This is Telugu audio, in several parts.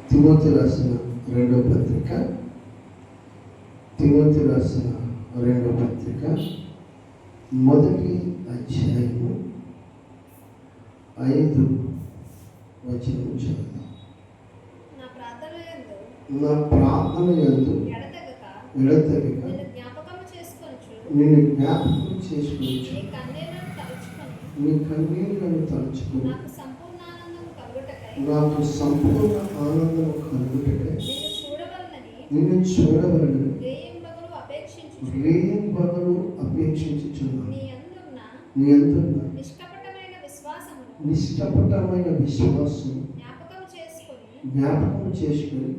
తిమోతి రాసిన రెండో పత్రిక, తిమోతి రాసిన రెండో పత్రిక మొదటి అధ్యాయము 5 వచనం చదువుదాం. నా ప్రార్థన యందు ఎడతెగక నిన్ను జ్ఞాపకం చేసుకొని నీ కన్నీళ్లను తలుచుకుని నాకు సంపూర్ణ ఆనందం కలుగుటకై నిన్ను చూడవలెను రేయింబగలు అపేక్షించుచున్నాను. నీ యందున్న నిష్కపటమైన విశ్వాసం జ్ఞాపకం చేసుకుని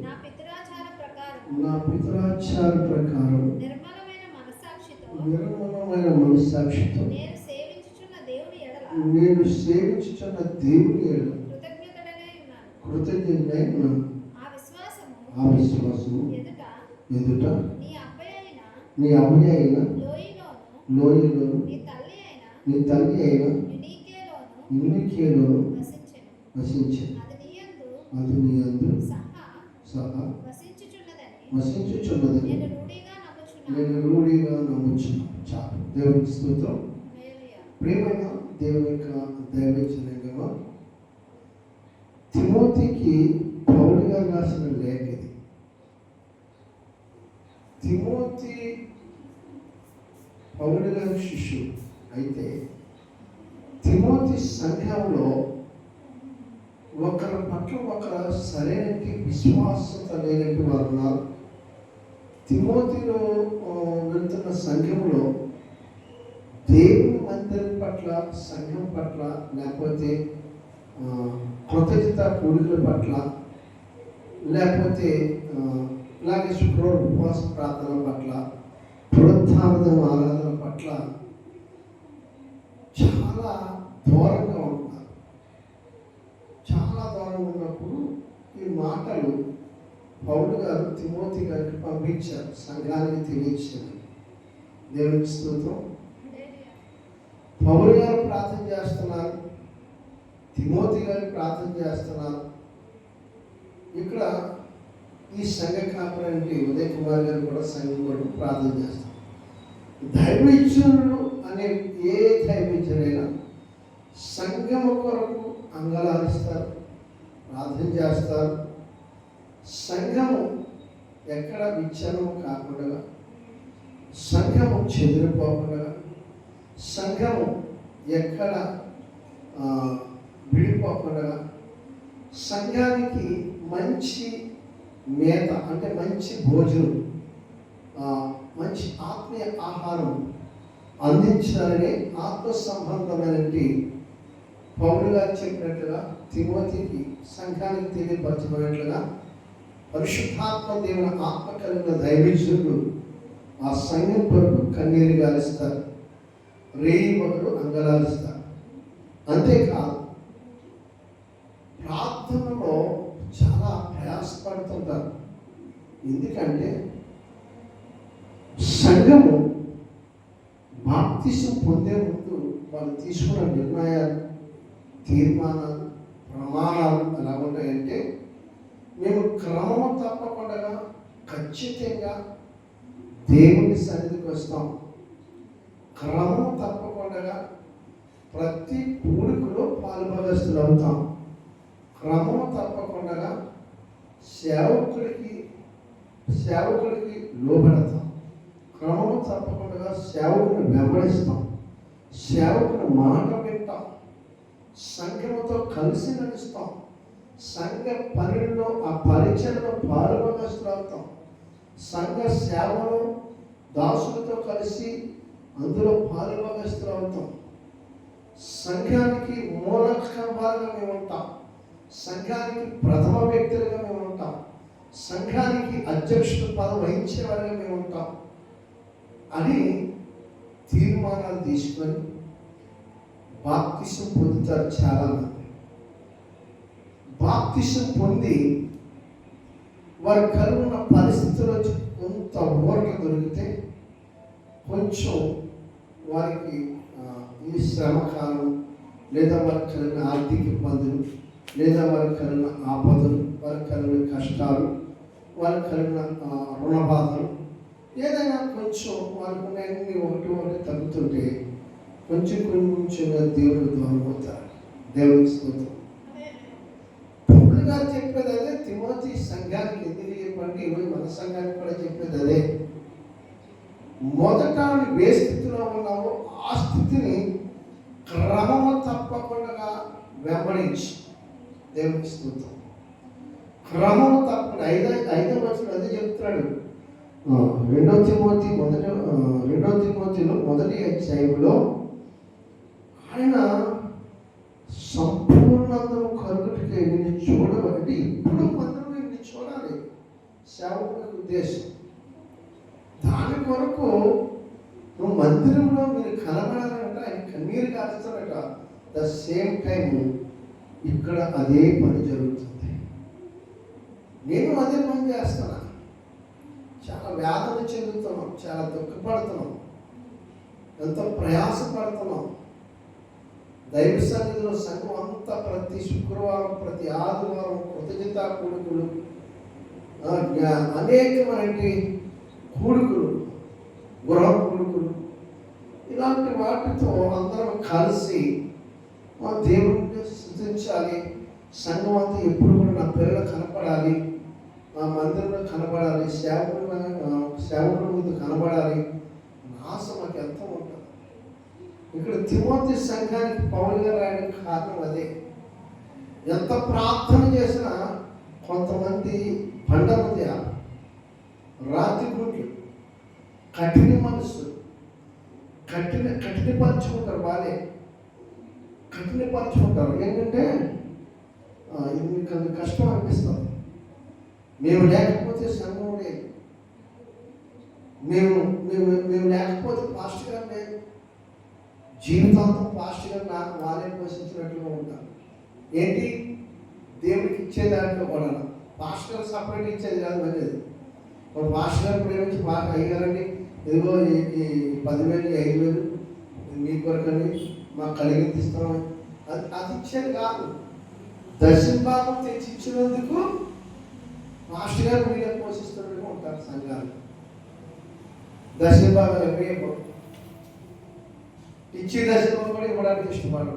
నా పితరాచార ప్రకారం నిర్మలమైన మనస్సాక్షితో నేను సేవించుచున్న దేవుని ఎడల కృతజ్ఞుడై ఉన్నాను. ఆ విశ్వాసము ఎదుట నీ అబ్బాయి అయిన లోయలోను నీ తల్లి అయిన యూనికేలోను వసించెను. అది నీ యందు సహా వసించుచున్నదని నేను రూఢిగా నమ్ముచున్నాను. చాలు. దేవునికి స్తోత్రం. ప్రియమైన దేవుని యొక్క దైవజనంగా తిమోతికి పౌలు గారు రాసిన లేఖ ఇది. తిమోతి పౌలు గారి శిష్యుడు అయితే తిమోతి సంఘంలో ఒకరి పట్ల ఒకరు సరైన విశ్వాసత లేనట్టు వారు ఉన్నారు. తిమోతిలో వెళ్తున్న సంఘంలో దేవుని మందిరం పట్ల, సంఘం పట్ల, లేకపోతే కృతజ్ఞత కూడికల పట్ల, లేకపోతే ఇలాగే శుక్రవారం ఉపవాస ప్రార్థన పట్ల, పునరుత్థానం ఆరాధన పట్ల చాలా దూరంగా ఉంటున్నారు. చాలా దూరంగా ఉన్నప్పుడు ఈ మాటలు పౌలు గారు తిమోతి గారికి పంపించారు, సంఘానికి తెలియచారు. దేవునికి స్తోత్రం. పౌలు గారు ప్రార్థన చేస్తున్నారు, తిమోతి గారు ప్రార్థన చేస్తున్నారు. ఇక్కడ ఈ సంఘ కాపరానికి ఉదయ్ కుమార్ గారు కూడా సంఘం కొరకు ప్రార్థన చేస్తారు. దైవజనులు అనే ఏ దైవజనులైనా సంఘము కొరకు అంగలారిస్తారు, ప్రార్థన చేస్తారు. సంఘము ఎక్కడ విచ్ఛిన్నము కాకుండా, సంఘము చెదిరిపోకుండా, సంఘము ఎక్కడ విడిపోకుండా, సంఘానికి మంచి మేత అంటే మంచి భోజనం, మంచి ఆత్మీయ ఆహారం అందించాలని ఆత్మ సంబంధమైనటువంటి పౌలు గారు చెప్పినట్లుగా తిమోతికి సంఘానికి తెలియపరచబడినట్లుగా పరిశుద్ధాత్మ దేవుని ఆత్మ కలిగిన దైవజనులు ఆ సంఘం కొరకు కన్నీరు గాలిస్తారు, రేయి మొదలు అంగలారుస్తారు. అంతేకాదు ప్రార్థనలో చాలా ప్రయాసపడుతుంటారు. ఎందుకంటే సంఘము బాప్తిసం పొందే ముందు వాళ్ళు తీసుకున్న నిర్ణయాలు, తీర్మానాలు, ప్రమాణాలు ఎలా ఉంటాయంటే, మేము క్రమము తప్పకుండా ఖచ్చితంగా దేవుని సన్నిధికి వస్తాం, క్రమము తప్పకుండా ప్రతి కూడికలో పాలుభాగస్తులు అవుతాం, క్రమము తప్పకుండా సేవకుడికి లోబడతాం, క్రమము తప్పకుండా సేవకుని వెంబడిస్తాం, సేవకుని మాట వింటాం, సంఘముతో కలిసి నడుస్తాం, సంఘ పనుల్లో ఆ పరిచయలో పాలుభాగస్తులు అవుతాం, సంఘ సేవలో దాసులతో కలిసి అందులో పాలుభాగస్తులు అవుతాం, సంఘానికి మూలకంగా మేము ఉంటాం, సంఘానికి ప్రథమ వ్యక్తులుగా మేము ఉంటాం, సంఘానికి అధ్యక్షుడు పదవి వహించేవారిగా మేము ఉంటాం అని తీర్మానాలు తీసుకొని బాప్తిసం పొందుతారు చాలామంది. బాప్తిసం పొంది వారి కలుగున్న పరిస్థితుల్లో కొంత ఊరట దొరికితే కొంచెం వారికి ఈ శ్రమకాలం లేదా వారికి కలిగిన ఆర్థిక ఇబ్బందులు లేదా వారికి కలిగిన ఆపదలు, వారికి కలిగిన కష్టాలు, వారికి కలిగిన రుణ బాధలు, ఏదైనా కొంచెం వారికి అన్ని ఒకటి ఒకటి తగ్గుతుంటే కొంచెం కొంచెంగా దేవుడు దూరం అవుతారు. దేవుడికి స్తోత్రం. పౌలు గారు చెప్పేది అదే, తిమోతి సంఘానికి ఎందుకు చెప్పండి, ఈరోజు మన సంఘానికి కూడా చెప్పేది అదే. మొదట ఏ స్థితిలో ఉన్నావో ఆ స్థితిని క్రమము తప్పకుండా వెంబడించి, దేవుడికి స్తోత్రం. క్రమము తప్పకుండా ఐదవ వచనం అదే చెప్తున్నాడు. రెండో తిమోతిలో మొదటి అధ్యాయంలో ఆయన సంపూర్ణందరూ కలుగుటికి నిన్ను చూడబట్టి ఇప్పుడు అందరూ నిన్ను చూడాలి, సేవకులకు ఉద్దేశం. దాని కొరకు నువ్వు మందిరంలో మీరు కనబడాలంట, ఆయన కన్నీరు కాస్తాడట. ద సేమ్ టైం ఇక్కడ అదే పని జరుగుతుంది. నేను అదే పని చేస్తాను. చాలా వ్యాధులు చెందుతున్నాం, చాలా దుఃఖపడుతున్నాం, ఎంతో ప్రయాసపడుతున్నాం. దైవ సన్నిధిలో సంఘం అంతా ప్రతి శుక్రవారం, ప్రతి ఆదివారం కృతజ్ఞతా కూడుకులు, అనేకమైన కూడుకులు, గృహ కూడుకులు, ఇలాంటి వాటితో అందరం కలిసి దేవుడిని స్తుతించాలి. సంఘం అంతా ఎప్పుడు కూడా నా పిల్లలు కనపడాలి, నా మందిరంలో కనపడాలి, సేవకుల ముందు కనపడాలి, ఆశ మాకు ఎంతో ఉంటుంది. ఇక్కడ తిమోతి సంఘానికి పౌలు గారు రాయడానికి కారణం అదే. ఎంత ప్రార్థన చేసినా కొంతమంది బండమధ్య, రాతి గుండ్లు, కఠిన మనసు, కఠినపరుచుకుంటారు. వాళ్ళే కఠినపరుచుకుంటారు. ఏంటంటే ఇది మీకు అంత కష్టం అనిపిస్తుంది. మేము లేకపోతే సంఘం లేదు, మేము లేకపోతే పాస్టర్ గారు లేదు, జీవితాంతం పాస్టర్ గారు నాకు వాళ్ళే పోషించినట్లుగా ఉంటారు. ఏంటి, దేవుడికి ఇచ్చే దాంట్లో కూడా పాస్టర్ గారు సపరేట్ ఇచ్చేది కాదు. మంచిది ఒక పాస్టర్ గారు ప్రేమించి బాగా అయ్యారండి, ఇదిగో ఈ 10,000 5,000 మీ కొరకని మాకు కలిగింది ఇస్తామని అది ఇచ్చేది కాదు. దర్శన భాగం తెచ్చి ఇచ్చినందుకు మాస్టర్ గారు మీరే పోషిస్తున్నట్టుగా ఉంటారు సంఘాలు. దర్శన భాగం ఎప్పుడు ఇచ్చే దర్శనం కూడా ఇవ్వడానికి ఇష్టపడరు.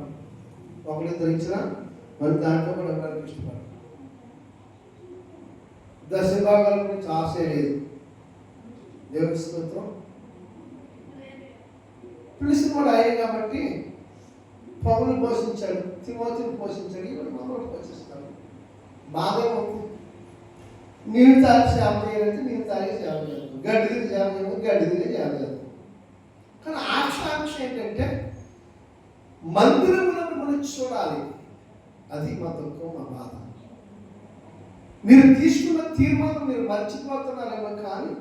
ఒకరిద్దరు ఇచ్చినా మరి దాంట్లో కూడా ఇవ్వడానికి ఇష్టపడరు. దర్శన భాగాల గురించి ఆశే లేదు. దేవుని స్తోత్రం. పిలిచిన వాడు ఆయన కాబట్టి పౌలుని పోషించాడు, తిమోతిని పోషించాడు, ఇవన్నీ మనోడు పోషిస్తాడు. బాగా ఉంది. నీళ్ళు తాగి సేవ చేయాలంటే నీళ్ళు తాగి సేవ చేయాలి, గడ్డి తిని సేవ చేయాలి, గడ్డి తిని సేవ చేయాలి. కానీ ఆకాంక్ష ఏంటంటే మందిరంలో మనం చూడాలి. అది మా దుఃఖం, మా బాధ. మీరు తీసుకున్న తీర్మానం మీరు మర్చిపోతున్నారేమో, కానీ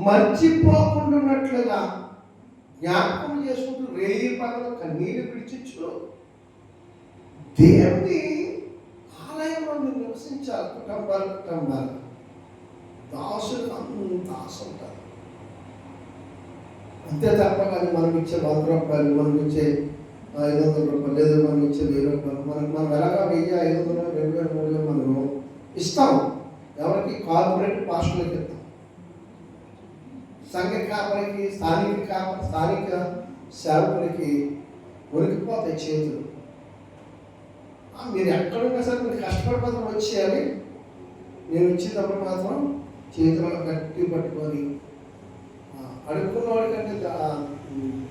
మర్చిపోకుండా జ్ఞాపకం చేసుకుంటూ రేయి పగలు కన్నీరు విడిచిచ్చు దేవుని ఆలయంలో మీరు నివసించాలి. కుటుంబాలు దాసులు అంత ఆశ ఉంటారు. అంతే తప్ప కానీ మనం ఇచ్చే 100 రూపాయలు, మనం ఇచ్చే 500 రూపాయలు, లేదా మనం ఇచ్చే 1000 రూపాయలు, మనం ఎలాగా 1000, 500, 2000, 3000 మనం ఇస్తాం. ఎవరికి? కార్పొరేట్ పాస్టర్లకి ఇస్తాం. సంఘ కాపరికి, స్థానిక సేవకులకి ఉనికిపోతాయి చేతులు. మీరు ఎక్కడున్నా సరే మీరు కష్టపడిపోతాం వచ్చేయాలి. నేను ఇచ్చేటప్పుడు మాత్రం చేతులను గట్టి పట్టుకొని అడుక్కున్న వాడికంటే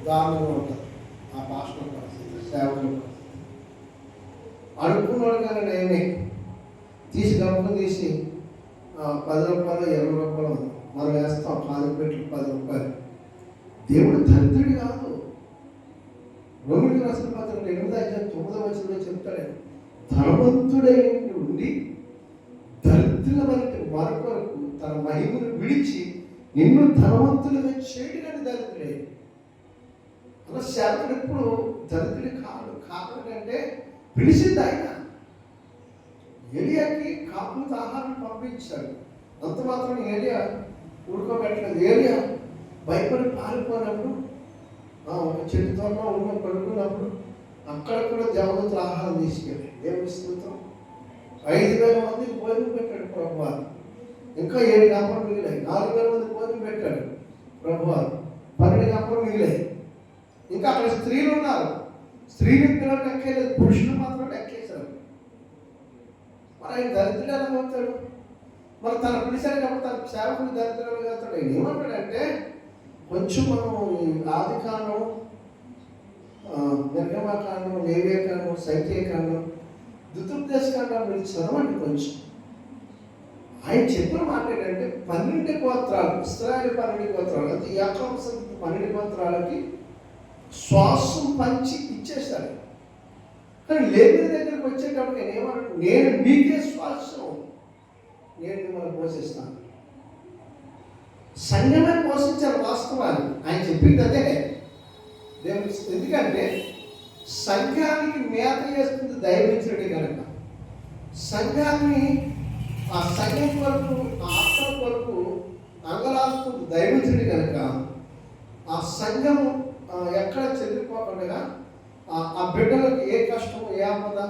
దారుణంగా ఉంటుంది ఆ పాస్టర్ పరిస్థితి, సేవకుల పరిస్థితి. అడుక్కున్నవాడు కానీ నేనే తీసి గమకం తీసి 10 రూపాయలు 20 రూపాయలు మనం వేస్తాం. కాలిపెట్లు 10 రూపాయలు. దేవుడు దరిద్రుడు కాదు. రోమిలికి రాసిన పత్రిక 8:9 చెప్తాడు, ధనవంతుడై ఉండి దరిద్రుల వరకు తన మహిమను విడిచి నిన్ను ధనవంతులుగా చేయడానికి దరిద్రుడే. అలా సేవకుడు ఎప్పుడు దరిద్రుడు కాదు. కాకపోతే పిలిచింది ఆయన. ఏలియాకి కాపులతో ఆహారం పంపించాడు. అంత మాత్రం ఏలియా ఉడుకోబెట్టలేదు. ఏలియా భయపడి పారిపోయినప్పుడు ఒక చెట్టు తోట ఉన్న పడుకున్నప్పుడు అక్కడ కూడా దేవదూతలు ఆహారం తీసుకెళ్ళి దేవుని స్తోత్రం 5,000 మందికి భోజనం పెట్టాడు ప్రభువారు. ఇంకా 7 గంపలు మిగిలాయి. 4,000 మంది భోజనం పెట్టాడు ప్రభువారు. 12 గంపలు మిగిలాయి. ఇంకా అక్కడ స్త్రీలు ఉన్నారు. స్త్రీలు పిల్లలు ఎక్కేలేదు, పురుషులు మాత్రం ఎక్కేశారు. మరి ఆయన దరిద్రులు ఎలా అవుతాడు? మరి తన పిలిచాడు కాబట్టి తన సేవకుడు దరిద్రులు అవుతాడు. ఆయన ఏమంటాడంటే, కొంచెం మనం ఆదికాండం, నిర్గమకాండం, లేవియకాండం, సంఖ్యాకాండం, ద్వితీయోపదేశకాండం మీరు చదవండి కొంచెం. ఆయన చెప్పిన మాట ఏంటంటే 12 గోత్రాలు, ఇశ్రాయేలు 12 గోత్రాలు, అంటే యాకోబు సంతతి 12 గోత్రాలకి శ్వాసం పంచి ఇచ్చేస్తాడు. కానీ లేవి దగ్గరికి వచ్చేటప్పుడు నేను ఏమన్నా, నేను మీకే శ్వాసం, నేను మిమ్మల్ని పోషిస్తాను. సంఘమే పోషించారు వాస్తవాన్ని. ఆయన చెప్పింది అదే దేవుని. ఎందుకంటే సంఘానికి మేత చేస్తుంది దైవించుడే కనుక, సంఘాన్ని ఆ సంఘం వరకు, ఆ ఆత్మ వరకు అంగలాస్తుంది దైవించుడే కనుక, ఆ సంఘము ఎక్కడ చెల్లిపోకుండా ఆ బిడ్డలకు ఏ కష్టము, ఏ ఆపద,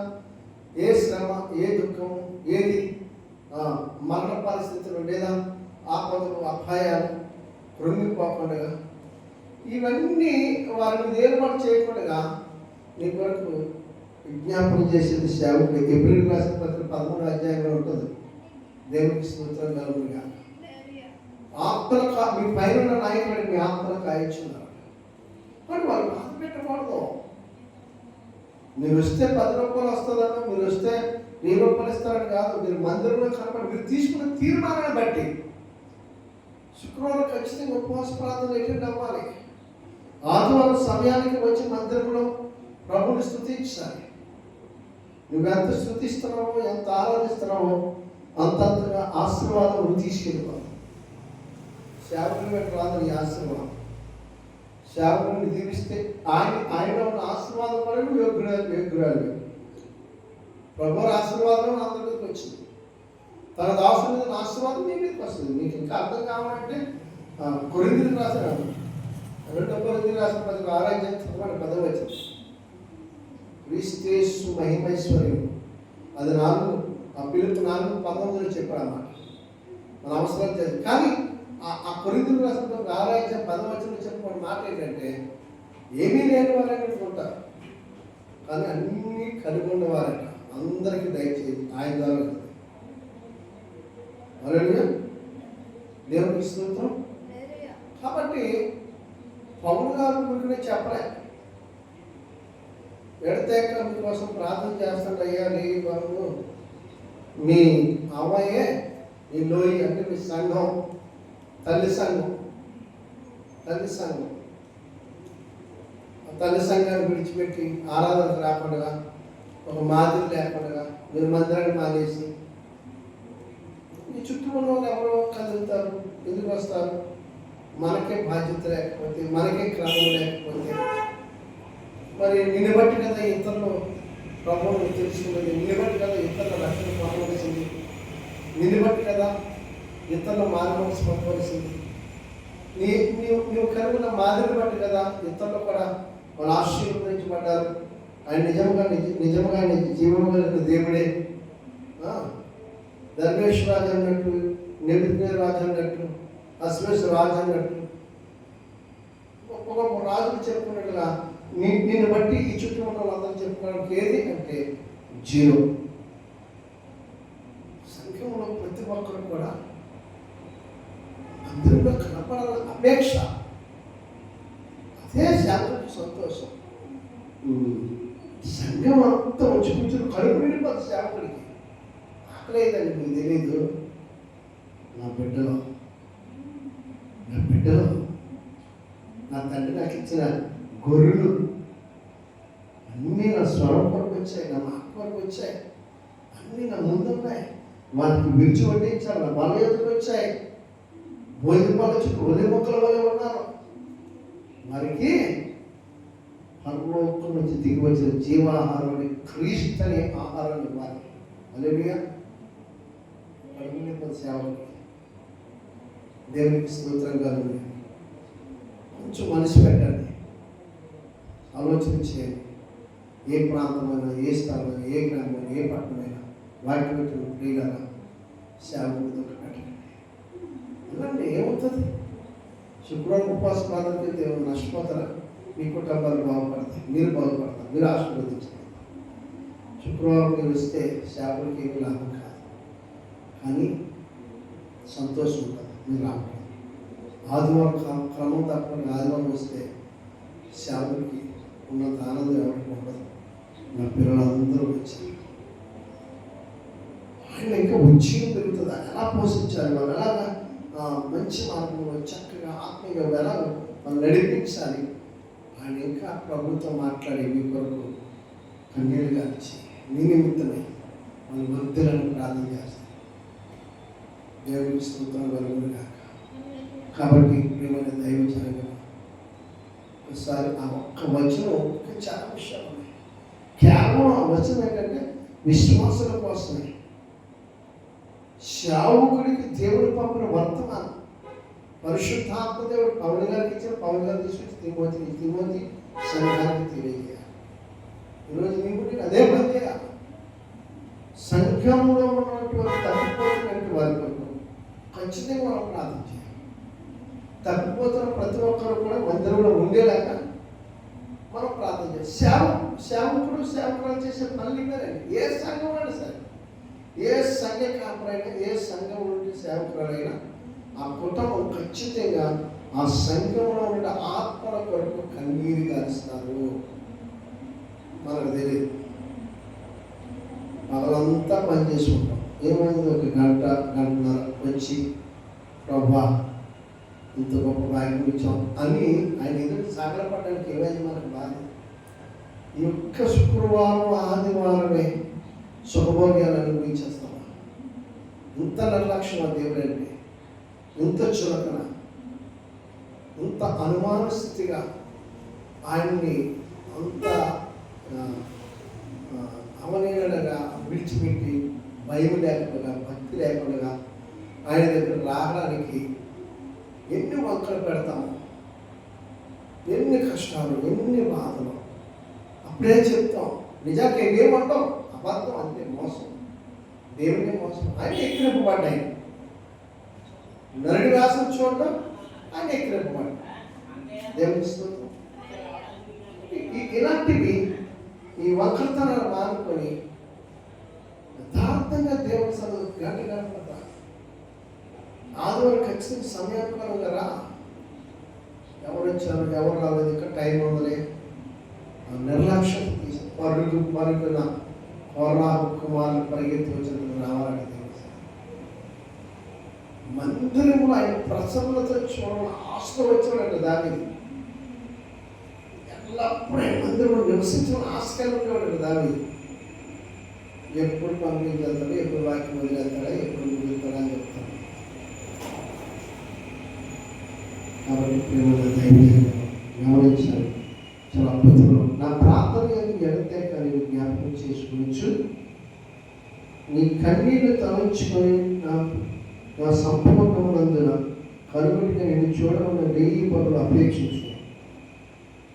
ఏ శ్రమ, ఏ దుఃఖము, ఏది మరణ పరిస్థితులు లేదా ఆపదలు, అపాయాలు కృంగిపోకుండా, ఇవన్నీ వారిని ఏర్పాటు చేయకుండా నీ కొరకు విజ్ఞాపన చేసేది సేవకుడు. ఎబ్రిల్ రాసిన పత్రిక 13వ అధ్యాయంలో ఉంటుంది. దేవునికి స్తోత్రం కలుగునుగా. ఆత్మల మీ పైన నాయకుడు మీ ఆత్మలు కాయించున్నారు. మరి వాళ్ళు బాధ పెట్టకూడదు. మీరు వస్తే 10 రూపాయలు వస్తుందనో, మీరు వస్తే 1000 రూపాయలు ఇస్తారని కాదు. మీరు మందిరంలో కనపడి మీరు తీసుకున్న తీర్మానాన్ని బట్టి శుక్రవారం ఖచ్చితంగా ఉపవాస ప్రార్థన అటెండ్ అవ్వాలి. ఆదివారం సమయానికి వచ్చి మందిరంలో ప్రభుని స్తుతించాలి. నువ్వెంత స్తుతిస్తున్నావో, ఎంత ఆరాధిస్తున్నావో అంతంతగా ఆశీర్వాదం నువ్వు తీసుకెళ్ళిపోవాలి. సేవకుని వెంట రాదు నీ ఆశీర్వాదం. సేవకుని దీవిస్తే ఆయన ఉన్న ఆశీర్వాదం పడి నువ్వు యోగ్యురాలు. ప్రభు ఆశీర్వాదం అందరికి వచ్చింది. తన దాసుల మీద ఆశీర్వాదం నీ మీదకి వస్తుంది. నీకు ఇంకా అర్థం కావాలంటే కొరింథీయులకు రాశాడు, 2 కొరింథీయులకు రాసిన పత్రిక 6వ అధ్యాయం 10వ వచనం. క్రీస్తు మహిమైశ్వర్యం, అది 4 ఫిలిప్పీ 4:19 చెప్పాడు అన్నమాట. మన అవసరం తెలియదు. కానీ ఆ కొరింథీయులకు రాసిన పత్రిక 6వ అధ్యాయం 10వ వచనంలో చెప్పిన మాట ఏంటంటే, ఏమీ లేని వారని ఉంటారు కానీ అన్నీ కలిగి ఉన్నవారట. అందరికీ దయచేసి ఆయన ద్వారా హల్లెలూయా, దేవునికి స్తోత్రం. కాబట్టి పౌలు గారు మీకు చెప్పలే, ఎడతెక్క మీకోసం ప్రార్థన చేస్తాడు. అయ్యా నీ బాబు, మీ అమ్మాయే మీ లోయి అంటే మీ సంఘం, తల్లి సంఘం, తల్లి సంఘాన్ని విడిచిపెట్టి ఆరాధనకు రాకుండా, ఒక మాదిరి లేకుండా మీరు మందిరాన్ని మానేసి మీ చుట్టూ ఉన్న వాళ్ళు ఎవరో కదులుతారు, ఎందుకు వస్తారు? మనకే బాధ్యత లేకపోతే, మనకే క్రమం లేకపోతే, మరి నిన్ను బట్టి కదా ఇతరులు ప్రభువును తెలుసుకున్నది, నిన్ను బట్టి కదా ఇతరుల రక్షణ పొందవలసింది, నిన్ను బట్టి కదా ఇతరుల మానవలసి పొందవలసింది, నువ్వు కనుగొన్న మాదిరిని బట్టి కదా ఇతరులు కూడా వాళ్ళు ఆశీర్వదించబడ్డారు. ఆయన నిజంగా జీవము కలిగిన దేవుడే. ధర్మేష్ రాజు అన్నట్టు, నెబుకద్నెజర్ రాజు అన్నట్టు, అశ్వేశ్వర రాజు అన్నట్టు ఒక్కొక్క రాజులు చెప్పుకున్నట్టుగా నిన్ను బట్టి ఈ చుట్టూ ఉన్న వాళ్ళందరూ చెప్పుకోవడానికి ఏది అంటే 0. సంఘంలో ప్రతి ఒక్కరు కూడా అందరిలో కనపడాలని అపేక్ష, అదే శాంతి సంతోషం. సంఘం అంతా వచ్చి కూర్చొని కడుపు నిండిపోతుంది. సేవకుడికి ఆకలేదండి, మీకు తెలియదు. నా బిడ్డలో నా తండ్రి నాకు ఇచ్చిన గొర్రెలు అన్నీ నా స్వరం కొరకు వచ్చాయి, నా మాట కొరకు వచ్చాయి, అన్నీ నా ముందున్నాయి. వాటికి విరిచి వడ్డించాలి, నా బల ఎదురు వచ్చాయి. భోజన పళ్ళ చుట్టూ ఒలి మొక్కల వల్ల ఉన్నారు. మరికి పరలోకం నుంచి దిగి వచ్చిన జీవాహారం అని క్రీస్తు అనే ఆహారాన్ని ఇవ్వాలి. హల్లెలూయా, సేవకుడికి దేవునికి స్తోత్రంగా ఉంది. కొంచెం మనసు పెట్టండి, ఆలోచన చేయండి. ఏ ప్రాంతమైనా, ఏ స్థలమైనా, ఏ గ్రామమైనా, ఏ పట్టణమైనా వాటి పెట్టిన ప్రియులరా సేవకుడితో పెట్టండి. అలాంటి ఏమవుతుంది? శుక్రవారం ఉపవాస ప్రార్థన చేస్తే ఏమైనా నష్టపోతారా? మీ కుటుంబాలు బాగుపడతాయి, మీరు బాగుపడతారు, మీరు ఆశీర్వదించారు. శుక్రవారం మీరు వస్తే సేవకుడికి ఏమి లాభం కాదు, కానీ సంతోషం ఉంటుంది, మీరు లాభం. ఆదివారం క్రమం తప్పని ఆదివారం వస్తే సేవకుడికి ఉన్నంత ఆనందం ఎవరికి ఉండదు. నా పిల్లలందరూ వచ్చారు, ఆయన ఇంకా ఉద్యోగం పెరుగుతుంది. ఎలా పోషించాలి, మనం ఎలాగా మంచి మార్గంలో చక్కగా ఆత్మీయంగా ఎలా మనం నడిపించాలి. ఆయన ఇంకా ప్రభుత్వం మాట్లాడి మీ కొరకు కన్నీళ్ళు గార్చి మీ నిమిత్తమై మన మధ్యలను ప్రార్థన చేస్తారు. దేవునికి స్తోత్రం కలుగును గాక. కాబట్టి ప్రియమైన దైవ జనగణ, ఒకసారి ఆ ఒక్క వచనం చాలా విషయాలు ఉన్నాయి. కేవలం ఆ వచనం ఏంటంటే విశ్వాసుల కోసమే. సేవకుడికి దేవుడు పంపిన వర్తమానం పరిశుద్ధాత్మ దేవుడు పౌలు గారికి ఇచ్చిన, పౌలు గారు తీసుకొచ్చి తిమోతి సంఘానికి తెలియజేయాలి. ఈరోజు నీకు నేను అదే పని చేయాలి. సంఘంలో ఉన్నటువంటి తప్పిపోతున్నటువంటి వారి కొరకు ఖచ్చితంగా మనం ప్రార్థన చేయాలి. తప్పిపోతున్న ప్రతి ఒక్కరు కూడా మందిరంలో ఉండేలాగా మనం ప్రార్థన చేయాలి. సేవకుడు చేసే పనులు ఇవ్వాలండి. ఏ సంఘం అయినా సరే, ఏ సంఘ కాపురైనా, ఏ సంఘం నుండి సేవకులైనా ఆ కుటుంబం ఖచ్చితంగా ఆ సంఘంలో ఉండే ఆత్మల కొరకు కన్నీరు గారుస్తారు. మనకు తెలియదు, పగలంతా పని చేసుకుంటాం. ఏమైంది, ఒక గంటన్నర వచ్చి ప్రభా ఇంత గొప్ప భాగ్యం ఇచ్చాం అని ఆయన ఎదురు సాగలపడడానికి ఏమైంది మనకు బాధ. ఈ ఒక్క శుక్రవారం ఆదివారమే శుభభోగ్యాలు అనుభవించేస్తామా? ఇంత నిర్లక్ష్యం దేవుడు అంటే, ఇంత చులకన, ఇంత అనుమాన స్థితిగా ఆయన్ని అంత అవనీయులుగా విడిచిపెట్టి భయం లేకుండా, భక్తి లేకుండా ఆయన దగ్గర రావడానికి ఎన్ని వంకలు పెడతాము, ఎన్ని కష్టాలు, ఎన్ని బాధలు. అప్పుడే చెప్తాం, నిజానికి ఏమంటాం, అబద్ధం, అంతే, మోసం, దేవుని మోసం. ఆయన ఎక్కిరింపబడ్డాయి. నరుడి వ్యాసం చూడడం, ఆయన ఎక్కిరింపబడ్డాయి. దేవుని స్తోత్రం. ఇలాంటివి ఈ వక్రతనాలు మానుకొని యథార్థంగా దేవుని సన్నిధిలో గంట ఆదివారం ఖచ్చితంగా సమయానుకూలంగా రా. ఎవరు వచ్చారు, ఎవరు రాలేదు, ఇక్కడ టైం ఉందలే నిర్లక్ష్యం తీసి పరుగున కుమారులు పరిగెత్తి వచ్చిన రావాలని మందిరంలో ఆయన ప్రసన్నత చూడాలని ఆశతో వచ్చాడంటే దావీదు. ఎల్లప్పుడూ మందిరంలో నివసించిన ఆశగా ఉండేవాడు దావీదు. ఎప్పుడు పంపించేస్తాడు, ఎప్పుడు వాక్యం వదిలేస్తాడా, ఎప్పుడు ముగిస్తాడా అని చెప్తాడు. కాబట్టి గమనించాలి, చాలా అద్భుతంలో నా ప్రార్థన ఎడితే కానీ జ్ఞాపకం చేసుకోవచ్చు. నీ కన్నీళ్ళు తలంచుకొని నా సంపూర్ణమునందున కనుగొనిగా నేను చూడమన్న 1000 పనులు అపేక్షించు.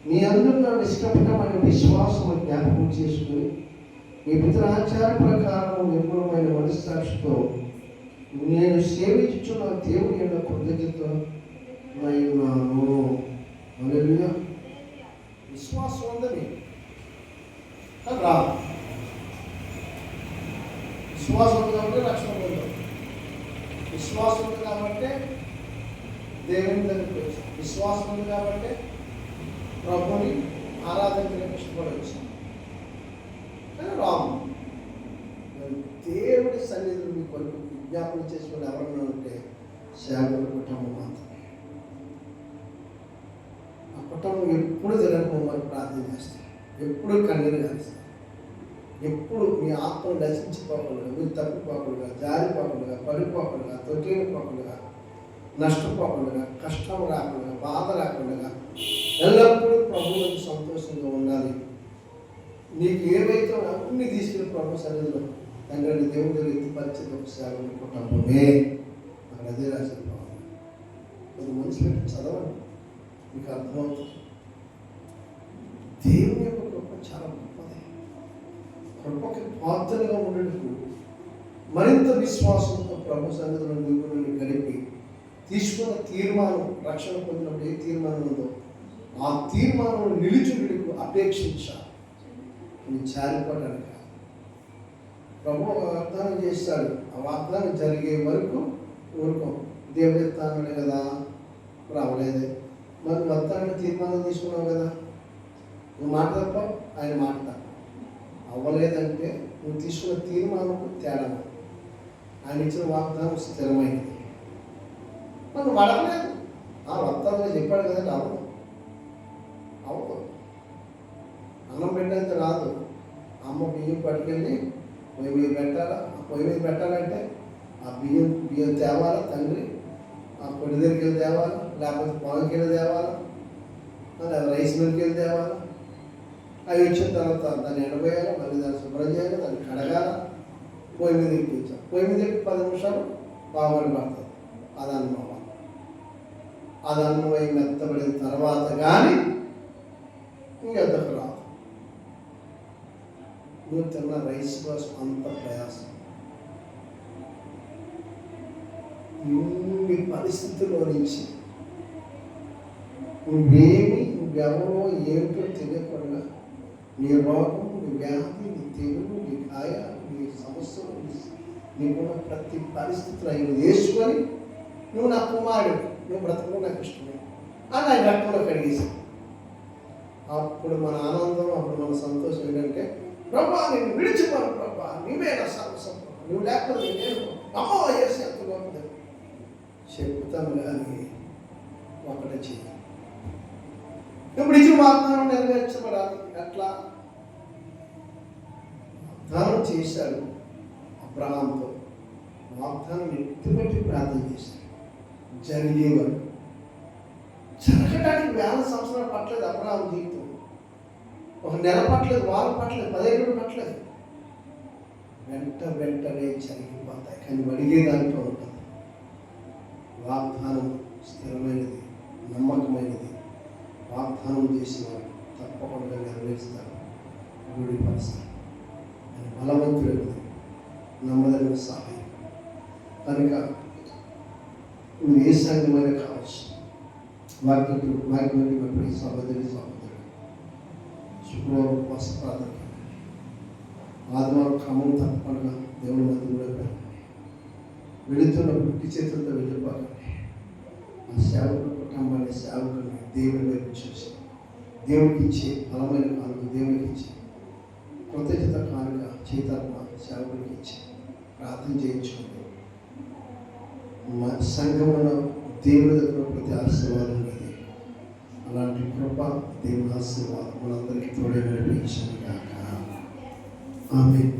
నీ అందరూ నా నిష్కపటమైన విశ్వాసం జ్ఞాపకం చేసుకుని నీ పితరాచార ప్రకారం నిర్మూలమైన మనస్సాక్షితో నేను సేవించున్న దేవుని యొక్క కృతజ్ఞతతో ఉన్నాను. హల్లెలూయా. విశ్వాసం ఉందని రా. విశ్వాసం ఉంది కాబట్టి రక్షణ పొందాం. విశ్వాసం ఉంది కాబట్టి దేవుని దగ్గరికి వచ్చాం. విశ్వాసం ఉంది కాబట్టి ప్రభుని ఆరాధించడానికి ఇష్టపడవచ్చు. కానీ రాము దేవుడి సన్నిధిలో మీ కొరకు విజ్ఞాపన చేసుకుని ఎవరన్నా ఉంటే సేవకుల కుటుంబం మాత్రమే. ఆ కుటుంబం ఎప్పుడు జరగకపోమని ప్రార్థన చేస్తారు, ఎప్పుడు కన్నీరు కాస్తారు, ఎప్పుడు మీ ఆత్మను నశించిపోకుండా, మీరు తప్పిపోకుండా, జారిపోకుండా, పడిపోకుండా, తొట్టిపోకుండా, నష్టపోకుండా, కష్టం రాకుండా, బాధ రాకుండా ఎల్లప్పుడూ ప్రభువులకు సంతోషంగా ఉండాలి. నీకు ఏవైతే అన్ని తీసుకుని ప్రభు సన్నిధిలో తండ్రి దేవుడి ఎత్తిపరిచిన ఒక సేవలు కుటుంబమే. అక్కడ అదే రాసిపోవాలి. అది మనసులో చదవండి, మీకు అర్థమవుతుంది. దేవుని యొక్క కృప చాలా గొప్పది. కృపకి పాత్రగా ఉండేందుకు మరింత విశ్వాసంతో ప్రభు సన్నిధిలో నువ్వు గడిపి తీసుకున్న తీర్మానం, రక్షణ పొందినప్పుడు ఏ తీర్మానం ఉందో ఆ తీర్మానం నిలుచుడికి అపేక్షించాలి. నువ్వు జారిపోవడానికి కాదు. ప్రభు ఒక వాగ్దానం చేస్తాడు, ఆ వాగ్దానం జరిగే వరకు ఊరుకోం. దేవుడు ఎత్తాను కదా, రావలేదే, మరి మొత్తాన్ని తీర్మానం తీసుకున్నావు కదా, నువ్వు మాట తప్ప ఆయన మాట తప్ప. అవ్వలేదంటే నువ్వు తీసుకున్న తీర్మానం తేడా. ఆయన ఇచ్చిన వాగ్దానం స్థిరమైనది. మనం అడగలేదు, వస్తానని చెప్పాడు కదండి. అవ్వదు, అవ్వదు. అన్నం పెట్టేంత రాదు. అమ్మ బియ్యం పట్టుకెళ్ళి పొయ్యి మీద పెట్టాలా. ఆ పొయ్యి మీద పెట్టాలంటే ఆ బియ్యం తేవాలా తండ్రి, ఆ పొడి దగ్గరికి వెళ్ళి తేవాలా, లేకపోతే పొలంకి వెళ్ళి తేవాలా, రైస్ మిల్కి వెళ్ళి తేవాలా. అవి వచ్చిన తర్వాత దాన్ని ఎండబోయాలి, మళ్ళీ దాన్ని శుభ్రం చేయాలి, దాన్ని కడగాల, పొయ్యి మీద ఎక్కించాలి. పొయ్యి మీద ఎక్కి 10 నిమిషాలు బాగుపడి పడుతుంది. అదన్నం అదన్నమై మెత్తబడిన తర్వాత కానీ ఇంకెంతకు రాదు. నువ్వు తిన్న రైస్ కోసం అంత ప్రయాసం. ఇన్ని పరిస్థితుల్లో నుంచి నువ్వెవరో ఏమిటో తెలియకుండా నీ రోగం, నీ వ్యాధి, నీ తెగులు, నీ గాయాలు, నీ సమస్యలు, నీకున్న ప్రతి పరిస్థితులు ఆయన వేసుకొని నువ్వు నా కుమారుడు, నువ్వు బ్రతకడం నాకు ఇష్టమే అని ఆయన రక్తంలో కడిగేశావు. అప్పుడు మన ఆనందం, అప్పుడు మన సంతోషం ఏంటంటే, ప్రభా నేను విడిచిపోను, ప్రభా నీవే నా సర్వసం, నువ్వు లేకపోతే నేను అమ్మో చేసి ఎంత గొప్పది చెప్తాను. కానీ ఒకటే చేయాలి. ఇప్పుడు ఇచ్చిన వాగ్దానం నెరవేర్చబడాలి. ఎట్లా? వాగ్దానం చేశాడు అబ్రహాంతో. వాగ్దానం ఎత్తుపెట్టి ప్రార్థన చేశాడు. జరిగేవాడు. జరగడానికి 1000 సంవత్సరాలు పట్టలేదు అబ్రహాం జీవితం. ఒక నెల పట్టలేదు, వారం పట్టలేదు, 15 రోజులు పట్టలేదు. వెంటనే జరిగిపోతాయి. కానీ అడిగే దాంట్లో ఉంటుంది. వాగ్దానం స్థిరమైనది, నమ్మకమైనది. వాగ్దానం చేసిన వారు తప్పకుండా నెరవేరుస్తారు, గుడిపరుస్తారు. ఆయన బలవంతుడు, నమ్మదగిన సహాయం. కనుక నువ్వు ఏ సంఘమైన కావచ్చు, వాక్యం సహోదరి సహోదరుడు శుక్రవారం ఉపవాస ప్రార్థన, ఆదివారం క్రమం తప్పకుండా దేవుని మధ్య కూడా పెట్టండి. వెళుతున్న పుట్టి చేతులతో వెళ్ళిపోకండి. ఆ సేవకుడు కుటుంబాన్ని, సేవకుని దేవుని వైపు చూసి దేవుడికి ఇచ్చే బలమైన కానుక, దేవుడికి ఇచ్చే కృతజ్ఞత కానుక చేతర్మ సేవకుడికి ఇచ్చి ప్రార్థన చేయించుకుంది. సంఘంలో దేవుని దగ్గర ప్రతి ఆశీర్వాదం ఉన్నది. అలాంటి కృప, దేవుని ఆశీర్వాదం మనందరికీ తోడే నడిపించాను కాక. ఆమేన్.